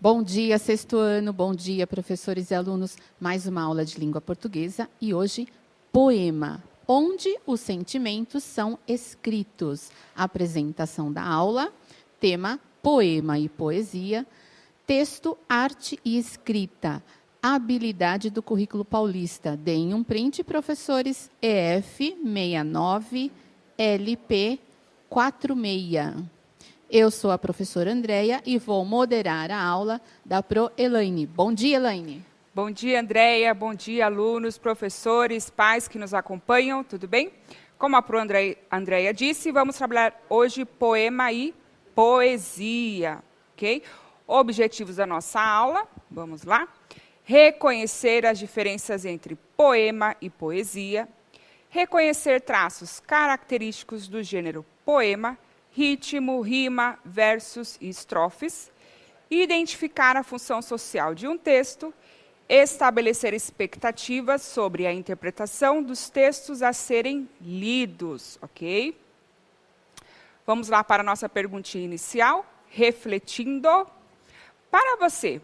Bom dia, sexto ano, bom dia, professores e alunos. Mais uma aula de língua portuguesa e hoje, poema, onde os sentimentos são escritos. Apresentação da aula, tema, poema e poesia, texto, arte e escrita, habilidade do currículo paulista. Deem um print, professores, EF 69 LP 46. Eu sou a professora Andréia e vou moderar a aula da Pro Elaine. Bom dia, Elaine. Bom dia, Andréia. Bom dia, alunos, professores, pais que nos acompanham. Tudo bem? Como a Pro Andréia disse, vamos trabalhar hoje poema e poesia. Ok? Objetivos da nossa aula. Vamos lá. Reconhecer as diferenças entre poema e poesia. Reconhecer traços característicos do gênero poema, ritmo, rima, versos e estrofes, identificar a função social de um texto, estabelecer expectativas sobre a interpretação dos textos a serem lidos, ok? Vamos lá para a nossa perguntinha inicial, refletindo. Para você,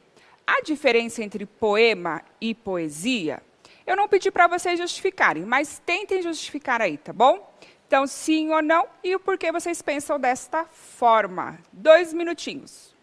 a diferença entre poema e poesia? Eu não pedi para vocês justificarem, mas tentem justificar aí, tá bom? Então, sim ou não, e o porquê vocês pensam desta forma. 2 minutinhos.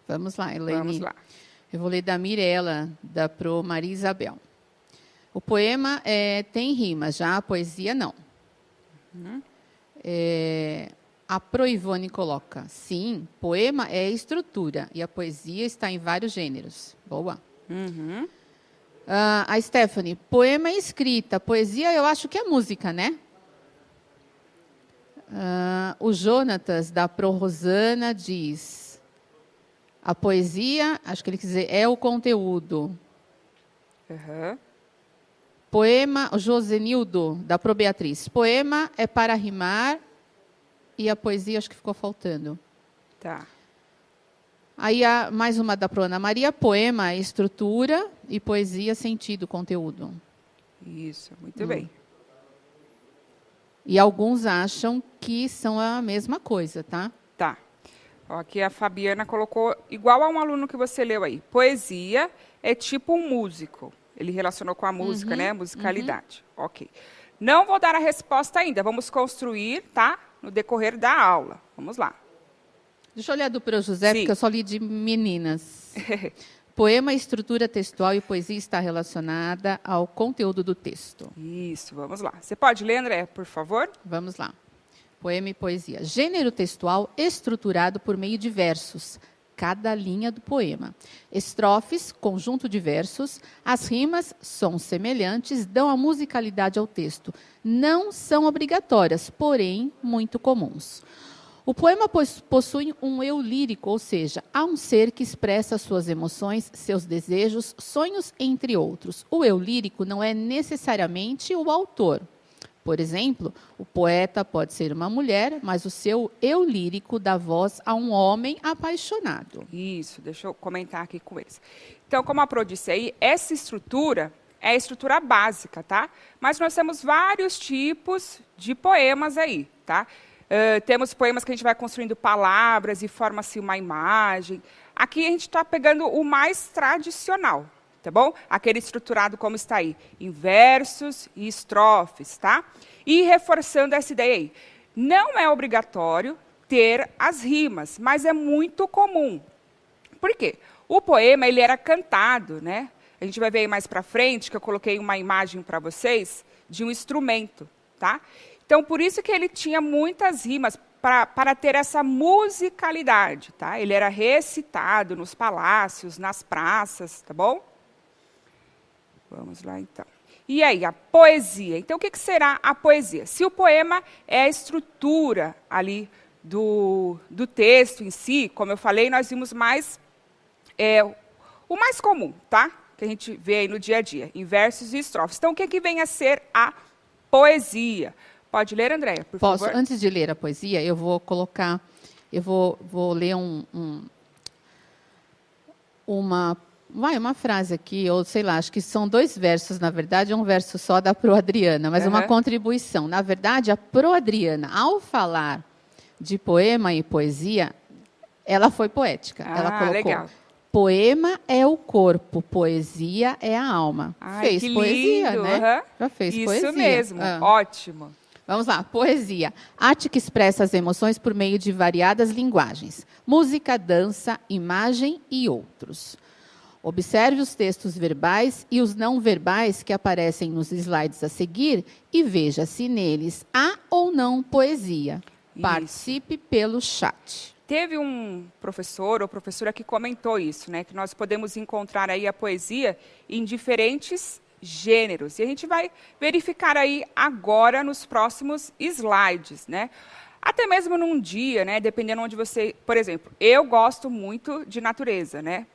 Vamos lá, Elaine. Vamos lá. Eu vou ler da Mirella, da Pro Maria Isabel. O poema tem rima, já a poesia não. A Pro Ivone coloca, sim, poema é estrutura e a poesia está em vários gêneros. Boa. A Stephanie, poema é escrita, poesia eu acho que é música, né? O Jonatas, da Pro Rosana, diz... A poesia, acho que ele quer dizer, é o conteúdo. Poema, o Josenildo, da Pro Beatriz. Poema é para rimar e a poesia acho que ficou faltando. Tá. Aí há mais uma da Pro Ana Maria. Poema é estrutura e poesia sentido, conteúdo. Isso, muito bem. E alguns acham que são a mesma coisa, tá? Tá. Aqui a Fabiana colocou, igual a um aluno que você leu aí, poesia é tipo um músico. Ele relacionou com a música, né? Musicalidade. Ok. Não vou dar a resposta ainda, vamos construir, tá? No decorrer da aula. Vamos lá. Deixa eu olhar do Pro José, Sim. porque eu só li de meninas. Poema, estrutura textual e poesia está relacionada ao conteúdo do texto. Isso, vamos lá. Você pode ler, André, por favor? Vamos lá. Poema e poesia. Gênero textual estruturado por meio de versos, cada linha do poema. Estrofes, conjunto de versos. As rimas, sons semelhantes, dão a musicalidade ao texto. Não são obrigatórias, porém muito comuns. O poema possui um eu lírico, ou seja, há um ser que expressa suas emoções, seus desejos, sonhos, entre outros. O eu lírico não é necessariamente o autor. Por exemplo, o poeta pode ser uma mulher, mas o seu eu lírico dá voz a um homem apaixonado. Isso, deixa eu comentar aqui com eles. Então, como a Pro disse aí, essa estrutura é a estrutura básica, tá? Mas nós temos vários tipos de poemas aí, tá? Temos poemas que a gente vai construindo palavras e forma-se uma imagem. Aqui a gente está pegando o mais tradicional, tá bom? Aquele estruturado como está aí, em versos e estrofes, tá? E reforçando essa ideia aí, não é obrigatório ter as rimas, mas é muito comum. Por quê? O poema, ele era cantado, né? A gente vai ver aí mais para frente, que eu coloquei uma imagem para vocês, de um instrumento, tá? Então, por isso que ele tinha muitas rimas, para ter essa musicalidade, tá? Ele era recitado nos palácios, nas praças, tá bom? Vamos lá, então. E aí, a poesia. Então, o que será a poesia? Se o poema é a estrutura ali do texto em si, como eu falei, nós vimos mais o mais comum, tá? Que a gente vê aí no dia a dia, em versos e estrofes. Então, o que vem a ser a poesia? Pode ler, Andréia, por favor? Posso? Antes de ler a poesia, eu vou colocar, vou ler uma frase aqui, ou sei lá, acho que são 2 versos, na verdade, um verso só da Pro Adriana, mas uma contribuição. Na verdade, a Pro Adriana, ao falar de poema e poesia, ela foi poética. Ela colocou, legal. Poema é o corpo, poesia é a alma. Ai, fez poesia, lindo. né? Já fez poesia. Isso mesmo, ótimo. Vamos lá, poesia. Arte que expressa as emoções por meio de variadas linguagens. Música, dança, imagem e outros. Observe os textos verbais e os não verbais que aparecem nos slides a seguir e veja se neles há ou não poesia. Isso. Participe pelo chat. Teve um professor ou professora que comentou isso, né? Que nós podemos encontrar aí a poesia em diferentes gêneros. E a gente vai verificar aí agora nos próximos slides, né? Até mesmo num dia, né? Dependendo onde você... Por exemplo, eu gosto muito de natureza, né?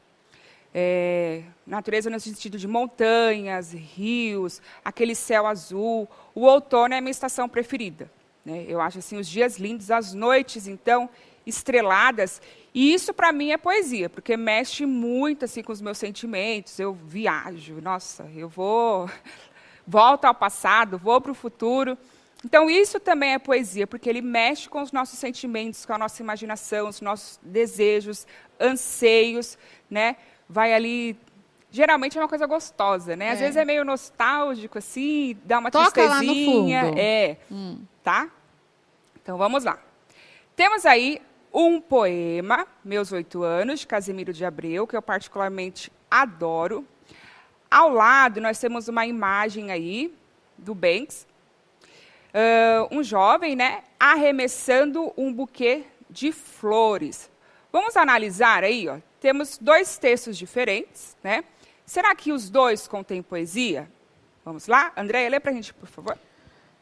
Natureza no sentido de montanhas, rios, aquele céu azul. O outono é a minha estação preferida, né? Eu acho assim os dias lindos, as noites, então, estreladas. E isso, para mim, é poesia, porque mexe muito assim, com os meus sentimentos. Eu viajo, nossa, volto ao passado, vou para o futuro. Então, isso também é poesia, porque ele mexe com os nossos sentimentos, com a nossa imaginação, os nossos desejos, anseios, né? Vai ali... Geralmente é uma coisa gostosa, né? Às vezes é meio nostálgico, assim, dá uma Toca tristezinha. lá no fundo. Tá? Então, vamos lá. Temos aí um poema, Meus 8 Anos, de Casimiro de Abreu, que eu particularmente adoro. Ao lado, nós temos uma imagem aí do Banks, um jovem, né, arremessando um buquê de flores. Vamos analisar aí, ó. Temos 2 textos diferentes, né? Será que os 2 contêm poesia? Vamos lá? Andréia, lê para a gente, por favor.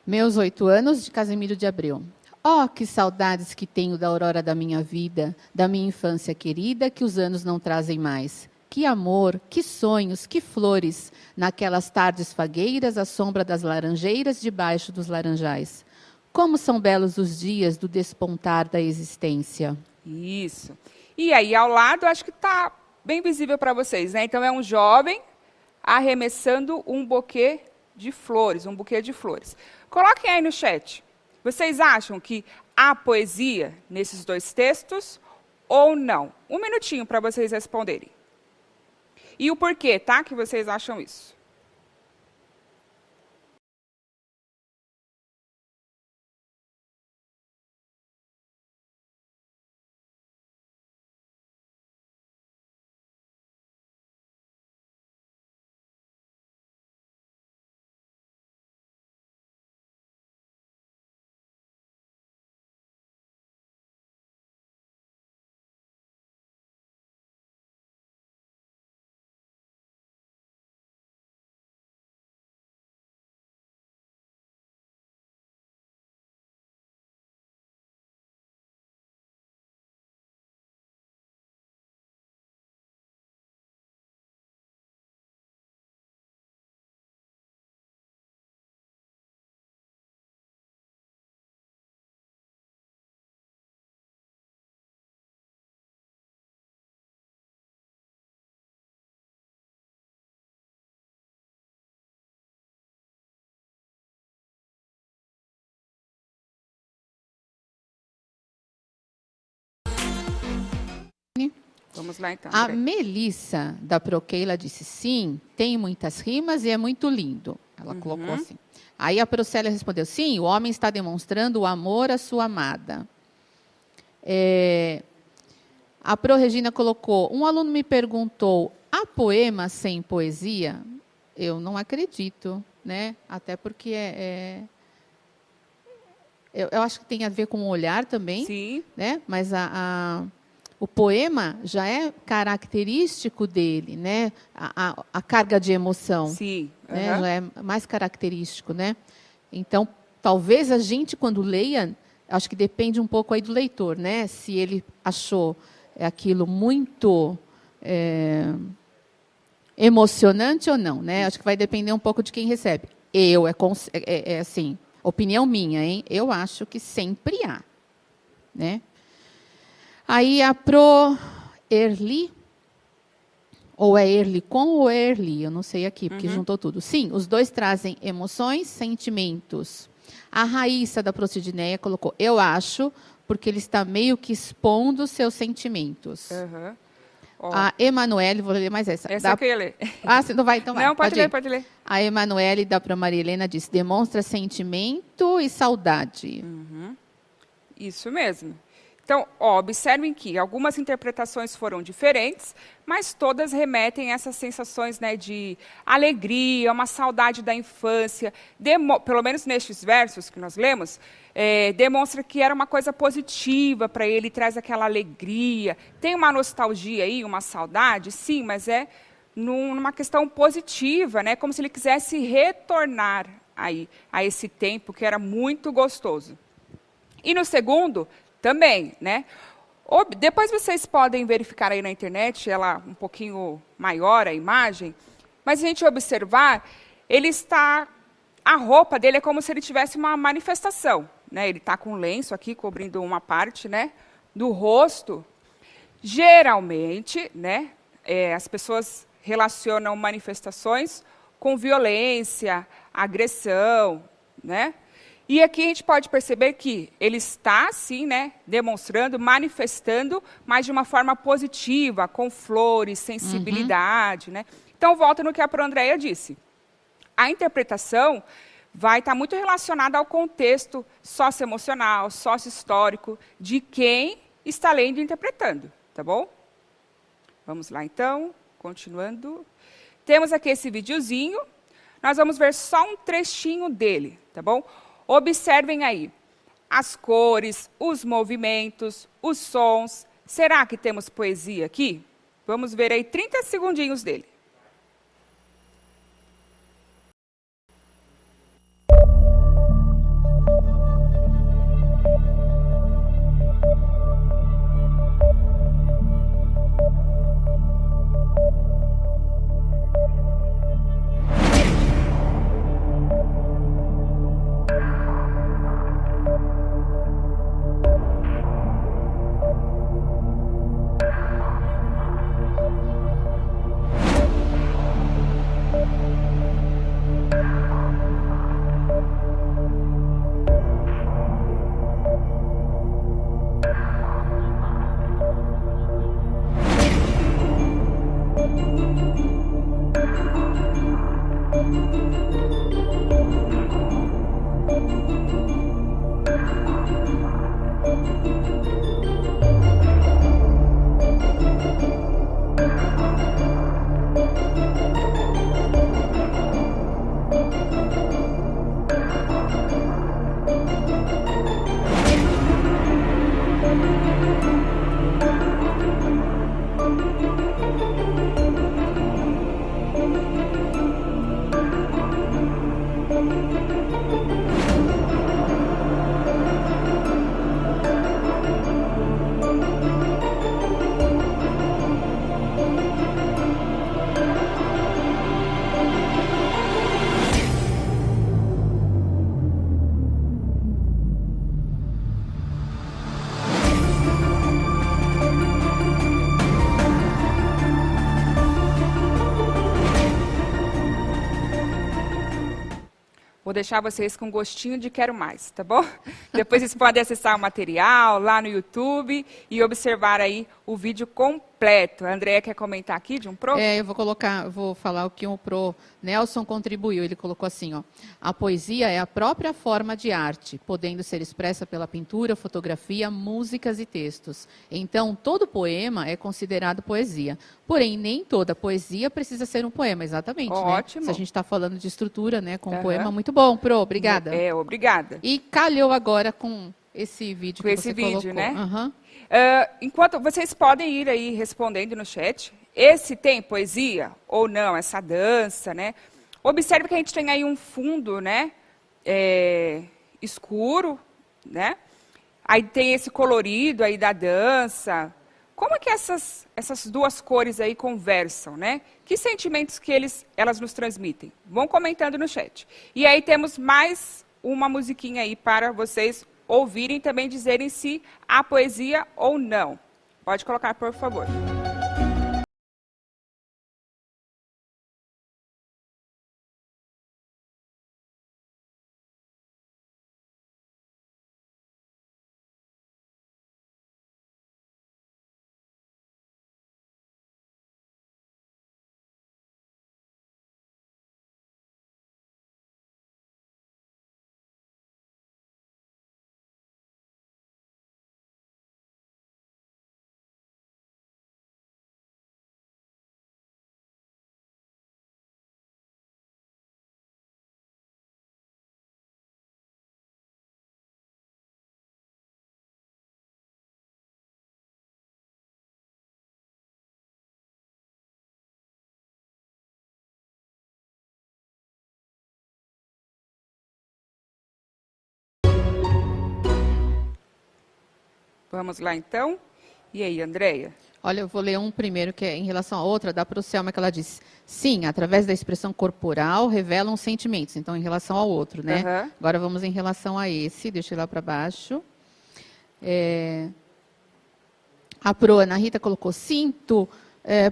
Meus 8 anos, de Casimiro de Abreu. Oh, que saudades que tenho da aurora da minha vida, da minha infância querida, que os anos não trazem mais. Que amor, que sonhos, que flores, naquelas tardes fagueiras, à sombra das laranjeiras, debaixo dos laranjais. Como são belos os dias do despontar da existência. Isso. E aí, ao lado, acho que está bem visível para vocês, né? Então, é um jovem arremessando um buquê de flores, Coloquem aí no chat. Vocês acham que há poesia nesses 2 textos ou não? 1 minutinho para vocês responderem. E o porquê, tá? Que vocês acham isso? Vamos lá, então. A Melissa, da Proqueila, disse, sim, tem muitas rimas e é muito lindo. Ela colocou assim. Aí a Procélia respondeu, sim, o homem está demonstrando o amor à sua amada. A Pro Regina colocou, um aluno me perguntou, há poema sem poesia? Eu não acredito, né? Até porque eu acho que tem a ver com o olhar também. Sim. Né? Mas o poema já é característico dele, né? A carga de emoção. Sim. Né? Já é mais característico, né? Então, talvez a gente, quando leia, acho que depende um pouco aí do leitor, né? Se ele achou aquilo muito emocionante ou não, né? Acho que vai depender um pouco de quem recebe. Assim, opinião minha, hein? Eu acho que sempre há, né? Aí a Pro Erli, ou é Erli com ou é Erli, eu não sei aqui, porque juntou tudo. Sim, os dois trazem emoções, sentimentos. A Raíssa da Procidineia colocou, eu acho, porque ele está meio que expondo seus sentimentos. A Emanuele, vou ler mais essa. Essa que eu ia ler. Ah, você não vai, então vai. Não, pode ler. A Emanuele da Pro Maria Helena disse, demonstra sentimento e saudade. Isso mesmo. Então, observem que algumas interpretações foram diferentes, mas todas remetem a essas sensações, né, de alegria, uma saudade da infância. Pelo menos nestes versos que nós lemos, demonstra que era uma coisa positiva para ele, traz aquela alegria. Tem uma nostalgia aí, uma saudade, sim, mas é numa questão positiva, né, como se ele quisesse retornar aí a esse tempo que era muito gostoso. E no segundo, também, né? Depois vocês podem verificar aí na internet, ela um pouquinho maior a imagem, mas a gente observar, a roupa dele é como se ele tivesse uma manifestação, né? Ele está com um lenço aqui cobrindo uma parte, né, do rosto. Geralmente, né, as pessoas relacionam manifestações com violência, agressão, né? E aqui a gente pode perceber que ele está, sim, né, demonstrando, manifestando, mas de uma forma positiva, com flores, sensibilidade. Né? Então, volta no que a Pro Andréia disse. A interpretação vai estar muito relacionada ao contexto socioemocional, sócio-histórico, de quem está lendo e interpretando. Tá bom? Vamos lá, então, continuando. Temos aqui esse videozinho. Nós vamos ver só um trechinho dele, tá bom? Observem aí as cores, os movimentos, os sons. Será que temos poesia aqui? Vamos ver aí 30 segundinhos dele. Vou deixar vocês com gostinho de quero mais, tá bom? Depois vocês podem acessar o material lá no YouTube e observar aí o vídeo completo. A Andréia quer comentar aqui de um pro? Vou falar o que o pro Nelson contribuiu. Ele colocou assim, ó: a poesia é a própria forma de arte, podendo ser expressa pela pintura, fotografia, músicas e textos. Então, todo poema é considerado poesia. Porém, nem toda poesia precisa ser um poema, exatamente. Ótimo. Né? Se a gente está falando de estrutura, né, com um poema, muito bom, pro, obrigada. Obrigada. E calhou agora com esse vídeo com que esse você vídeo, colocou. Né? Enquanto vocês podem ir aí respondendo no chat, esse tem poesia ou não, essa dança, né? Observe que a gente tem aí um fundo, né, escuro, né? Aí tem esse colorido aí da dança. Como é que essas duas cores aí conversam, né? Que sentimentos que elas nos transmitem? Vão comentando no chat. E aí temos mais uma musiquinha aí para vocês ouvirem e também dizerem se há poesia ou não. Pode colocar, por favor. Vamos lá, então. E aí, Andréia? Olha, eu vou ler um primeiro, que é em relação à outra, da Proselma, que ela diz: sim, através da expressão corporal, revelam sentimentos. Então, em relação ao outro, né? Agora vamos em relação a esse, deixa eu ir lá para baixo. A Pro Ana Rita colocou: sinto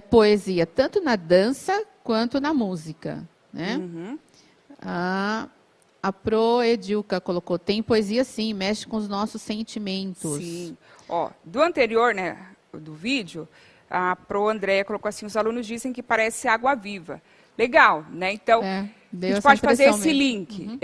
poesia, tanto na dança quanto na música, né? A Pro Edilca colocou: tem poesia sim, mexe com os nossos sentimentos. Sim. Ó, do anterior, né, do vídeo, a Pro Andréia colocou assim: os alunos dizem que parece água viva. Legal, né? Então, a gente pode fazer esse link.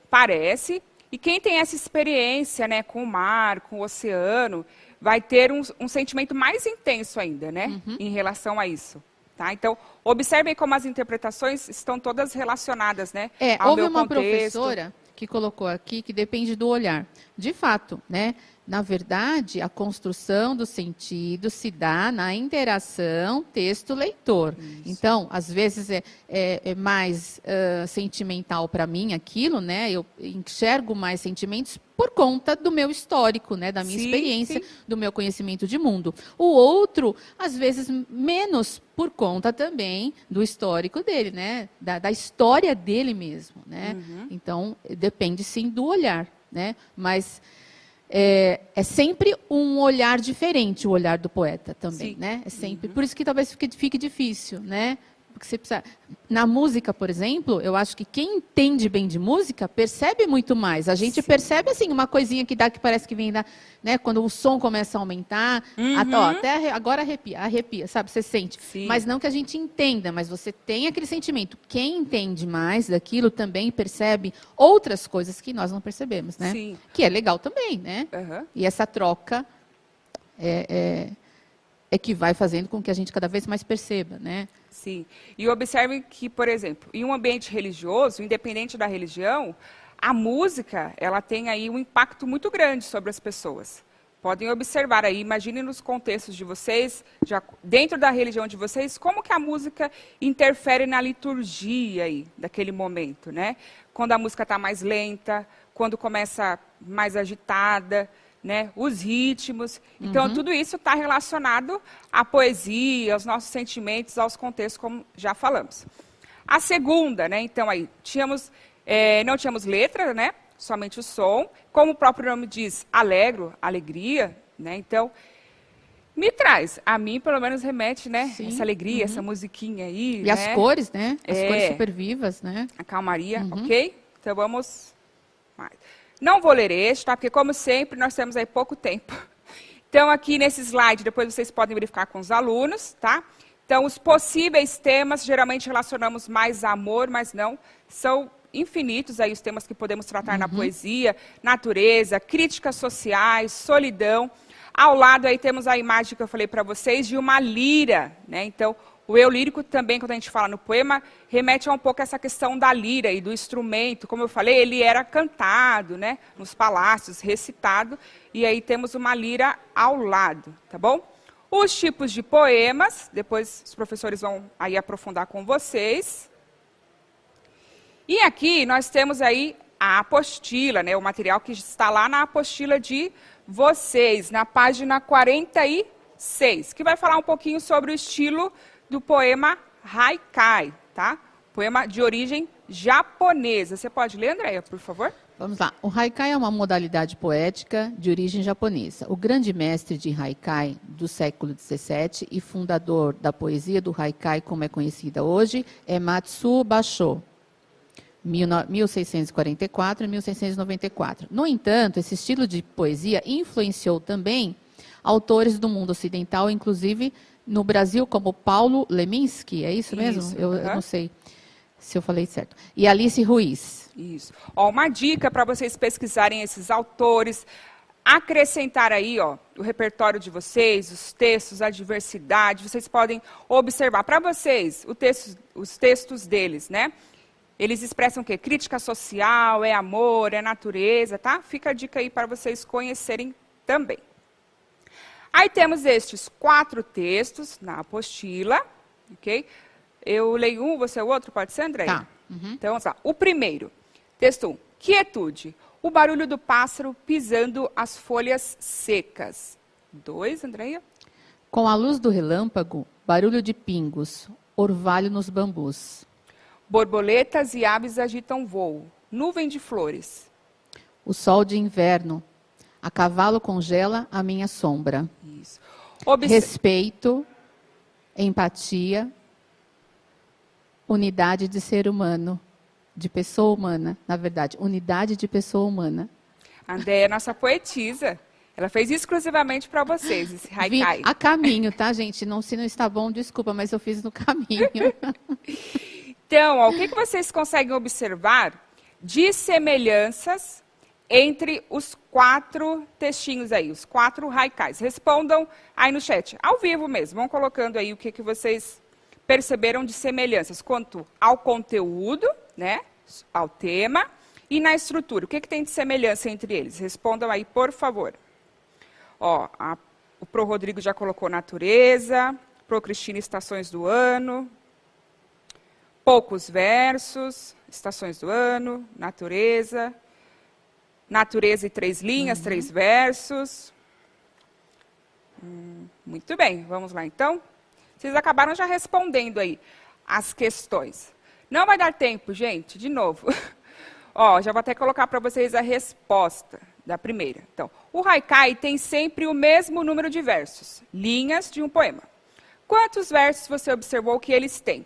Parece. E quem tem essa experiência, né, com o mar, com o oceano, vai ter um sentimento mais intenso ainda, né, em relação a isso. Tá? Então, observem como as interpretações estão todas relacionadas, né, ao meu contexto. Houve uma professora que colocou aqui que depende do olhar. De fato, né? Na verdade, a construção do sentido se dá na interação texto-leitor. Então, às vezes é mais sentimental para mim aquilo, né? Eu enxergo mais sentimentos por conta do meu histórico, né? Da minha experiência, do meu conhecimento de mundo. O outro, às vezes, menos por conta também do histórico dele, né? Da história dele mesmo, né? Então, depende sim do olhar, né? Mas é sempre um olhar diferente, o olhar do poeta também, né? É sempre, por isso que talvez fique difícil, né? Porque você precisa... Na música, por exemplo, eu acho que quem entende bem de música percebe muito mais. A gente percebe, assim, uma coisinha que parece que vem da... Né, quando o som começa a aumentar, até agora arrepia, sabe? Você sente. Mas não que a gente entenda, mas você tem aquele sentimento. Quem entende mais daquilo também percebe outras coisas que nós não percebemos, né? Que é legal também, né? E essa troca é que vai fazendo com que a gente cada vez mais perceba, né? Sim. E observe que, por exemplo, em um ambiente religioso, independente da religião, a música, ela tem aí um impacto muito grande sobre as pessoas. Podem observar aí, imaginem nos contextos de vocês, já dentro da religião de vocês, como que a música interfere na liturgia aí, daquele momento, né? Quando a música está mais lenta, quando começa mais agitada, né, os ritmos. Então, tudo isso está relacionado à poesia, aos nossos sentimentos, aos contextos, como já falamos. A segunda, né, então, aí, não tínhamos letra, né, somente o som. Como o próprio nome diz, alegro, alegria, né, então, me traz, a mim, pelo menos, remete, né, essa alegria, essa musiquinha aí. E as cores, né, as cores super vivas, né. A calmaria, ok? Então, vamos mais. Não vou ler este, tá? Porque, como sempre, nós temos aí pouco tempo. Então, aqui nesse slide, depois vocês podem verificar com os alunos, tá? Então, os possíveis temas, geralmente relacionamos mais a amor, mas não, são infinitos aí os temas que podemos tratar na poesia, natureza, críticas sociais, solidão. Ao lado aí temos a imagem que eu falei para vocês de uma lira, né? Então, o eu lírico também, quando a gente fala no poema, remete a um pouco essa questão da lira e do instrumento. Como eu falei, ele era cantado, né? Nos palácios, recitado, e aí temos uma lira ao lado, tá bom? Os tipos de poemas, depois os professores vão aí aprofundar com vocês. E aqui nós temos aí a apostila, né, o material que está lá na apostila de vocês, na página 46, que vai falar um pouquinho sobre o estilo do poema haikai, tá? Poema de origem japonesa. Você pode ler, Andréia, por favor? Vamos lá. O haikai é uma modalidade poética de origem japonesa. O grande mestre de haikai do século XVII e fundador da poesia do haikai, como é conhecida hoje, é Matsuo Basho, 1644 e 1694. No entanto, esse estilo de poesia influenciou também autores do mundo ocidental, inclusive no Brasil, como Paulo Leminski, é isso mesmo? Isso, Eu não sei se eu falei certo. E Alice Ruiz. Isso. Ó, uma dica para vocês pesquisarem esses autores, acrescentar aí, ó, o repertório de vocês, os textos, a diversidade, vocês podem observar para vocês os textos deles, né? Eles expressam o quê? Crítica social, é amor, é natureza, tá? Fica a dica aí para vocês conhecerem também. Aí temos estes 4 textos na apostila, ok? Eu leio um, você o outro, pode ser, Andréia? Tá. Então, vamos lá. O primeiro, texto 1. Quietude, o barulho do pássaro pisando as folhas secas. 2, Andréia? Com a luz do relâmpago, barulho de pingos, orvalho nos bambus. Borboletas e aves agitam voo, nuvem de flores. O sol de inverno, a cavalo congela a minha sombra. Isso. Respeito, empatia, unidade de ser humano, de pessoa humana, na verdade, unidade de pessoa humana. A Andréia é nossa poetisa. Ela fez exclusivamente para vocês, esse haikai. A caminho, tá, gente? Não, se não está bom, desculpa, mas eu fiz no caminho. Então, ó, o que vocês conseguem observar de semelhanças entre os 4 textinhos aí, os 4 haikais? Respondam aí no chat, ao vivo mesmo. Vão colocando aí o que vocês perceberam de semelhanças quanto ao conteúdo, né, ao tema, e na estrutura. O que tem de semelhança entre eles? Respondam aí, por favor. Ó, o Pro Rodrigo já colocou natureza, Pro Cristina, estações do ano. Poucos versos, estações do ano, natureza. Natureza e 3 linhas, 3 versos. Muito bem, vamos lá então. Vocês acabaram já respondendo aí as questões. Não vai dar tempo, gente, de novo. Ó, já vou até colocar para vocês a resposta da primeira. Então, o haikai tem sempre o mesmo número de versos, linhas de um poema. Quantos versos você observou que eles têm?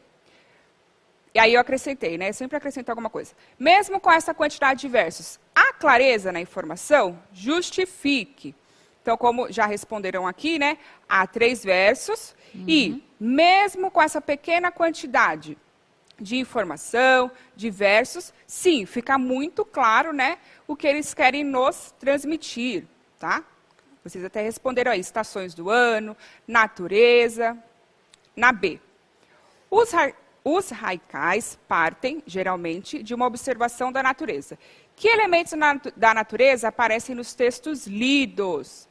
E aí eu acrescentei, né? Eu sempre acrescento alguma coisa. Mesmo com essa quantidade de versos, há clareza na informação? Justifique. Então, como já responderam aqui, né? Há 3 versos e, mesmo com essa pequena quantidade de informação, de versos, sim, fica muito claro, né? O que eles querem nos transmitir, tá? Vocês até responderam aí, estações do ano, natureza. Na B. Os haikais partem, geralmente, de uma observação da natureza. Que elementos da natureza aparecem nos textos lidos?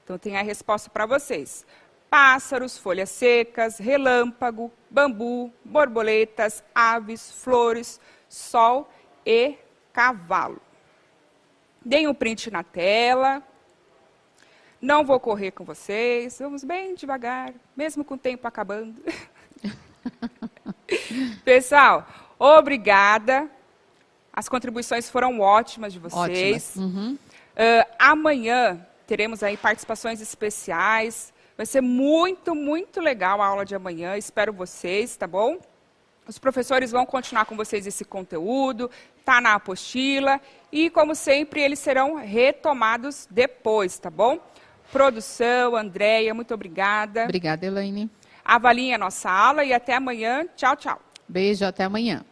Então, tem a resposta para vocês. Pássaros, folhas secas, relâmpago, bambu, borboletas, aves, flores, sol e cavalo. Deem um print na tela. Não vou correr com vocês. Vamos bem devagar, mesmo com o tempo acabando. Pessoal, obrigada. As contribuições foram ótimas de vocês. Amanhã teremos aí participações especiais. Vai ser muito, muito legal a aula de amanhã. Espero vocês, tá bom? Os professores vão continuar com vocês esse conteúdo. Tá na apostila. E, como sempre, eles serão retomados depois, tá bom? Produção, Andréia, muito obrigada. Obrigada, Elaine. Avaliem a nossa aula e até amanhã. Tchau, tchau. Beijo, até amanhã.